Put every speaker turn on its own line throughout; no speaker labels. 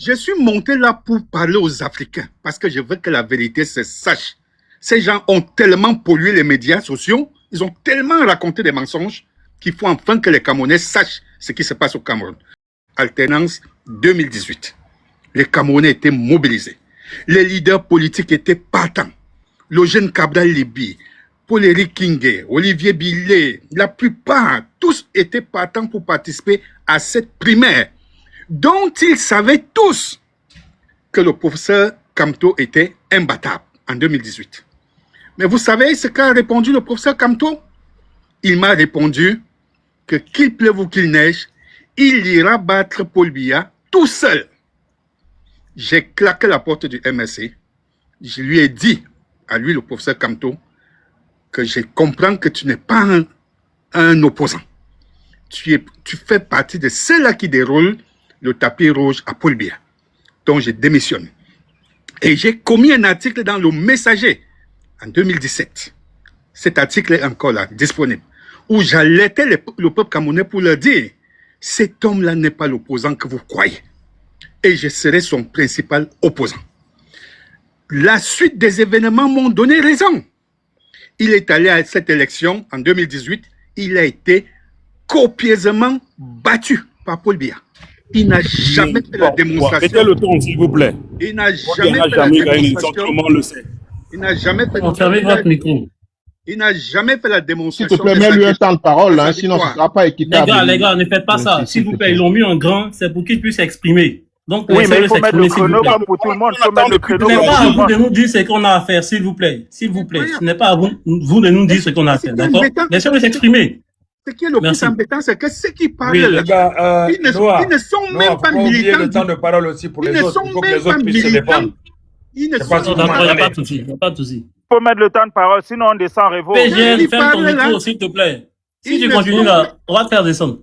Je suis monté là pour parler aux Africains parce que je veux que la vérité se sache. Ces gens ont tellement pollué les médias sociaux, ils ont tellement raconté des mensonges qu'il faut enfin que les Camerounais sachent ce qui se passe au Cameroun. Alternance 2018. Les Camerounais étaient mobilisés. Les leaders politiques étaient partants. Le jeune Cabral Libi, Paul-Éric Kingé, Olivier Billet, la plupart, tous étaient partants pour participer à cette primaire dont ils savaient tous que le professeur Kamto était imbattable en 2018. Mais vous savez ce qu'a répondu le professeur Kamto? Il m'a répondu que qu'il pleuve ou qu'il neige, il ira battre Paul Biya tout seul. J'ai claqué la porte du MSC. Je lui ai dit, à lui le professeur Kamto, que je comprends que tu n'es pas un opposant. Tu fais partie de ceux-là qui déroulent le tapis rouge à Paul Biya. Donc je démissionne. Et j'ai commis un article dans le Messager en 2017. Cet article est encore là, disponible, où j'alertais le peuple camerounais pour leur dire, cet homme-là n'est pas l'opposant que vous croyez. Et je serai son principal opposant. La suite des événements m'ont donné raison. Il est allé à cette élection en 2018, il a été copieusement battu par Paul Biya. Il n'a jamais fait la démonstration.
Mettez le ton, s'il vous plaît.
Il n'a jamais fait la démonstration.
Tout le monde le sait.
Il n'a jamais fait
votre micro.
Il n'a jamais fait la démonstration.
S'il te plaît, mets-lui un temps de parole, hein, sinon ce ne sera pas équitable.
Les gars, ne faites pas ça. S'il vous plaît, ils l'ont mis en grand, c'est pour qu'ils puissent s'exprimer. Donc,
oui, mais il faut mettre le chrono comme pour tout le monde. Il faut mettre le chrono
comme pour tout le monde. Ce n'est pas à vous de nous dire ce qu'on a à faire, s'il vous plaît. S'il vous plaît. Ce n'est pas à vous de nous dire ce qu'on a à faire, d'accord? Laissez-le s'exprimer.
Ce qui est le plus embêtant, c'est que ceux qui parlent
là,
ils ne sont même pas militants.
Le temps de parole aussi pour
ils
les
ne
autres.
sont même pas militants. Ils ne sont
pas de souci. Il n'y a pas de souci.
Il faut mettre le temps de parole, sinon on descend révolte.
PGN, ferme ton micro, s'il te plaît. Si tu continues là, on va te faire descendre.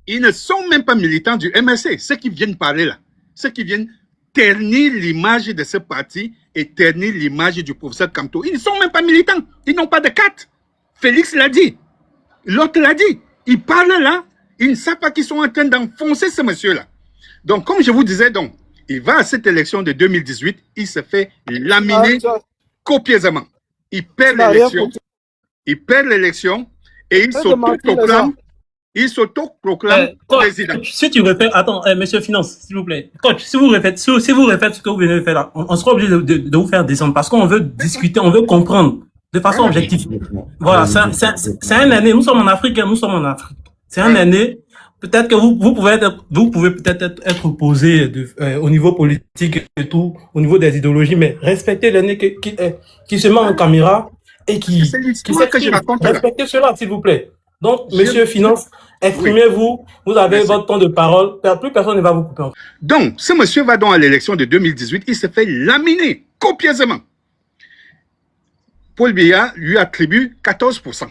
Ils ne sont même pas militants du MSC. Ceux qui viennent parler là, ceux qui viennent ternir l'image de ce parti et ternir l'image du professeur Kamto, ils ne sont même pas militants. Ils n'ont pas de carte. Félix l'a dit. L'autre l'a dit. Ils parlent là, ils ne savent pas qu'ils sont en train d'enfoncer ce monsieur-là. Donc, comme je vous disais, donc, il va à cette élection de 2018, il se fait laminer copieusement. Il perd l'élection. Il perd l'élection et il s'auto-proclame président.
Coach, si tu répètes, attends, monsieur Finance, s'il vous plaît. Coach, si vous refaites ce que vous venez de faire là, on sera obligé de vous faire descendre parce qu'on veut discuter, on veut comprendre de façon objective. Voilà, c'est un année. Nous sommes en Afrique. C'est un année. Peut-être que vous pouvez peut-être être opposé au niveau politique et tout, au niveau des idéologies, mais respectez l'année qui se met en caméra et qui sait que je raconte. Respectez cela, s'il vous plaît. Donc, monsieur Finance, exprimez-vous. Vous avez votre temps de parole. Plus personne ne va vous couper.
Donc, ce monsieur va donc à l'élection de 2018. Il se fait laminer copieusement. Paul Biya lui attribue 14%.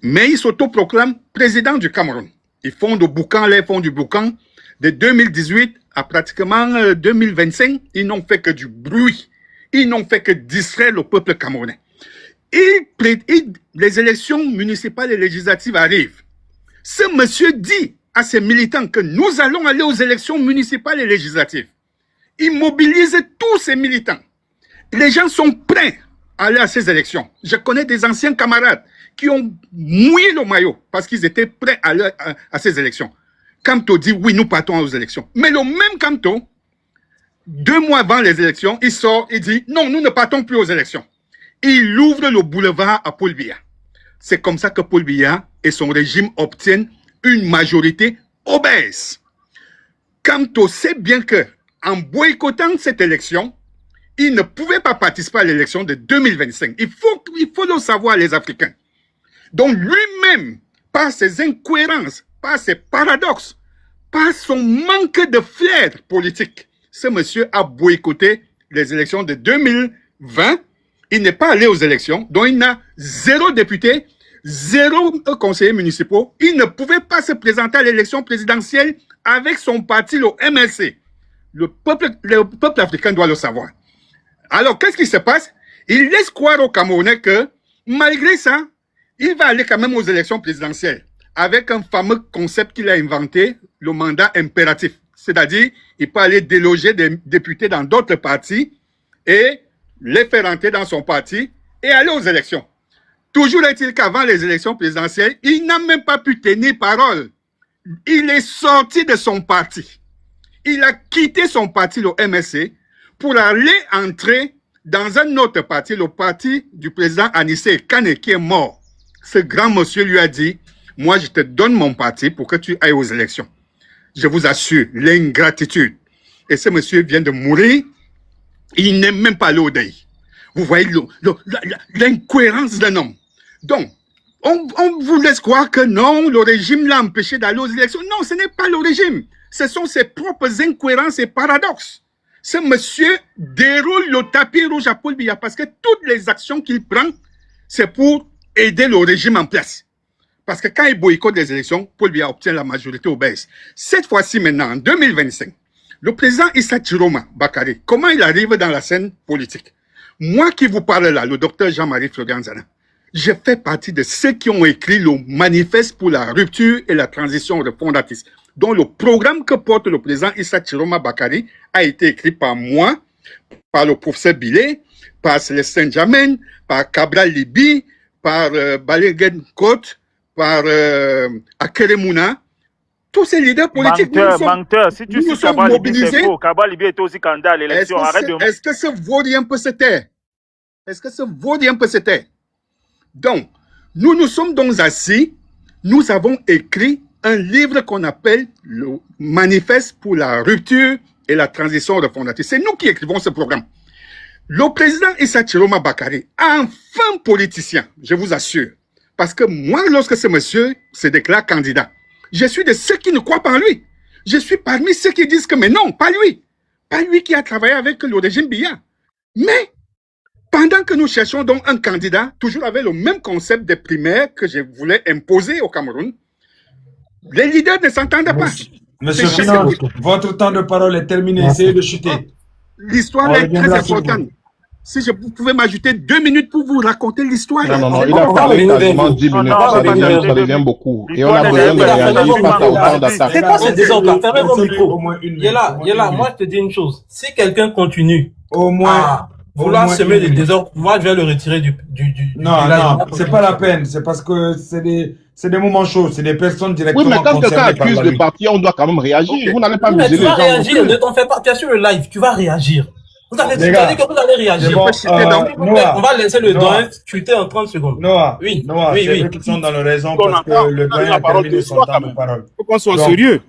Mais il s'autoproclame président du Cameroun. Ils font du boucan, de 2018 à pratiquement 2025. Ils n'ont fait que du bruit. Ils n'ont fait que distraire le peuple camerounais. Les élections municipales et législatives arrivent. Ce monsieur dit à ses militants que nous allons aller aux élections municipales et législatives. Il mobilise tous ses militants. Les gens sont prêts à aller à ces élections. Je connais des anciens camarades qui ont mouillé le maillot parce qu'ils étaient prêts à aller à ces élections. Kamto dit oui, nous partons aux élections. Mais le même Kamto, 2 mois avant les élections, il sort et dit non, nous ne partons plus aux élections. Il ouvre le boulevard à Paul Biya. C'est comme ça que Paul Biya et son régime obtiennent une majorité obèse. Kamto sait bien que en boycottant cette élection, il ne pouvait pas participer à l'élection de 2025. Il faut le savoir, les Africains. Donc lui-même, par ses incohérences, par ses paradoxes, par son manque de flair politique, ce monsieur a boycotté les élections de 2020. Il n'est pas allé aux élections, donc il n'a 0 député, 0 conseillers municipaux. Il ne pouvait pas se présenter à l'élection présidentielle avec son parti, le MLC. Le peuple africain doit le savoir. Alors, qu'est-ce qui se passe? Il laisse croire aux Camerounais que, malgré ça, il va aller quand même aux élections présidentielles avec un fameux concept qu'il a inventé, le mandat impératif. C'est-à-dire, il peut aller déloger des députés dans d'autres partis et les faire entrer dans son parti et aller aux élections. Toujours est-il qu'avant les élections présidentielles, il n'a même pas pu tenir parole. Il est sorti de son parti. Il a quitté son parti, le MSC, pour aller entrer dans un autre parti, le parti du président Anissé Kane, qui est mort. Ce grand monsieur lui a dit, moi je te donne mon parti pour que tu ailles aux élections. Je vous assure, l'ingratitude. Et ce monsieur vient de mourir, il n'est même pas allé au deuil. Vous voyez l'incohérence d'un homme. Donc, on vous laisse croire que non, le régime l'a empêché d'aller aux élections. Non, ce n'est pas le régime. Ce sont ses propres incohérences et paradoxes. Ce monsieur déroule le tapis rouge à Paul Biya parce que toutes les actions qu'il prend, c'est pour aider le régime en place. Parce que quand il boycotte les élections, Paul Biya obtient la majorité obèse. Cette fois-ci maintenant, en 2025, le président Issa Chiroma Bakari, comment il arrive dans la scène politique? Moi qui vous parle là, le docteur Jean-Marie Floganzana, je fais partie de ceux qui ont écrit le manifeste pour la rupture et la transition refondatrice, dont le programme que porte le président Issa Chiroma Bakari a été écrit par moi, par le professeur Bilé, par Célestin Jamen, par Cabral Libi, par Balegen Kote, par Akeremouna. Tous ces leaders politiques,
menteur, si tu sais Cabral Libi, c'est faux. Cabral Libi est aussi candidat à l'élection.
Est-ce que ce vaurien peut se taire? Est-ce que ce vaurien peut se taire? Donc, nous sommes donc assis, nous avons écrit un livre qu'on appelle le Manifeste pour la rupture et la transition refondatrice. C'est nous qui écrivons ce programme. Le président Issa Chiroma Bakari, enfin politicien, je vous assure. Parce que moi, lorsque ce monsieur se déclare candidat, je suis de ceux qui ne croient pas en lui. Je suis parmi ceux qui disent que, mais non, pas lui. Pas lui qui a travaillé avec le régime Biya. Mais, pendant que nous cherchons donc un candidat, toujours avec le même concept des primaires que je voulais imposer au Cameroun, les leaders ne s'entendent pas.
Monsieur Finance, votre temps de parole est terminé. Essayez de chuter.
L'histoire est très importante. Si vous pouvez m'ajouter 2 minutes pour vous raconter l'histoire.
Non, il a parlé quasiment 10 minutes. Ça devient beaucoup. Et on a besoin de réagir face à autant d'attaques.
C'est quoi ce désordre? Fermez vos micros. Il est là. Moi, je te dis une chose. Si quelqu'un continue à vouloir semer des désordres, moi, je vais le retirer du
non, c'est pas la peine. C'est parce que c'est des moments chauds. C'est des personnes directement
concernées. Oui, mais quand quelqu'un accuse le parti, on doit quand même réagir. Vous n'allez pas museler les gens.
Tu vas réagir. Ne t'en fais pas. Tu es sur le live. Tu vas réagir. Vous avez dit que vous allez réagir. On va laisser le doyen chuter en 30 secondes.
Noah, c'est eux qui sont dans le raison parce que le doyen a terminé son temps de parole.
Il faut qu'on soit sérieux.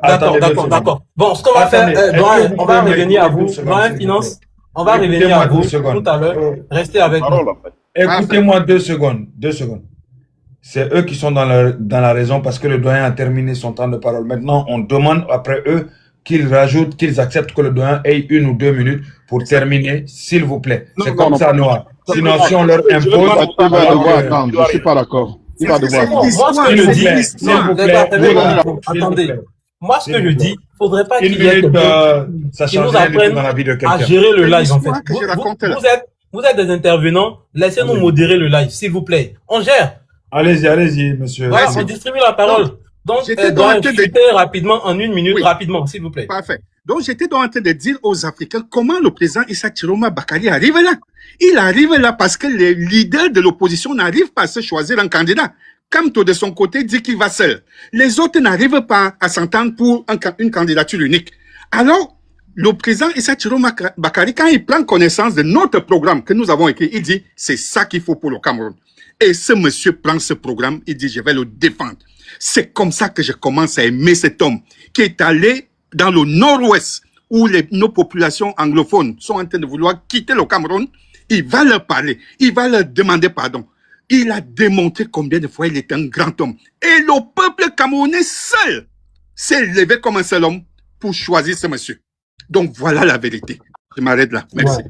D'accord. Bon, ce qu'on va faire, on va revenir à vous. Doyen Finance, on va revenir à vous tout à l'heure. Restez avec nous.
Écoutez-moi 2 secondes. 2 secondes. C'est eux qui sont dans la raison parce que le doyen a terminé son temps de parole. Maintenant, on demande après eux qu'ils rajoutent, qu'ils acceptent que le doyen ait 1 ou 2 minutes pour terminer, s'il vous plaît. C'est comme ça, Noah. Sinon, si on leur impose...
Il va devoir attendre. Je ne suis pas d'accord. Il va devoir attendre.
Moi, ce que je dis, s'il vous plaît, attendez. Moi, ce que je dis, il ne faudrait pas qu'il y ait quelqu'un qui nous apprenne à gérer le live, en fait. Vous êtes des intervenants, laissez-nous modérer le live, s'il vous plaît. On gère.
Allez-y, monsieur.
Ouais, on distribue la parole. Donc, rapidement, en 1 minute, rapidement, s'il vous plaît.
Parfait. Donc, j'étais en train de dire aux Africains comment le président Issa Chiroma Bakari arrive là. Il arrive là parce que les leaders de l'opposition n'arrivent pas à se choisir un candidat. Kamto, de son côté, dit qu'il va seul. Les autres n'arrivent pas à s'entendre pour une candidature unique. Alors, le président Issa Chiroma Bakari, quand il prend connaissance de notre programme que nous avons écrit, il dit, c'est ça qu'il faut pour le Cameroun. Et ce monsieur prend ce programme, il dit, je vais le défendre. C'est comme ça que je commence à aimer cet homme qui est allé dans le nord-ouest où nos populations anglophones sont en train de vouloir quitter le Cameroun. Il va leur parler, il va leur demander pardon. Il a démontré combien de fois il est un grand homme. Et le peuple camerounais seul s'est levé comme un seul homme pour choisir ce monsieur. Donc voilà la vérité. Je m'arrête là. Merci.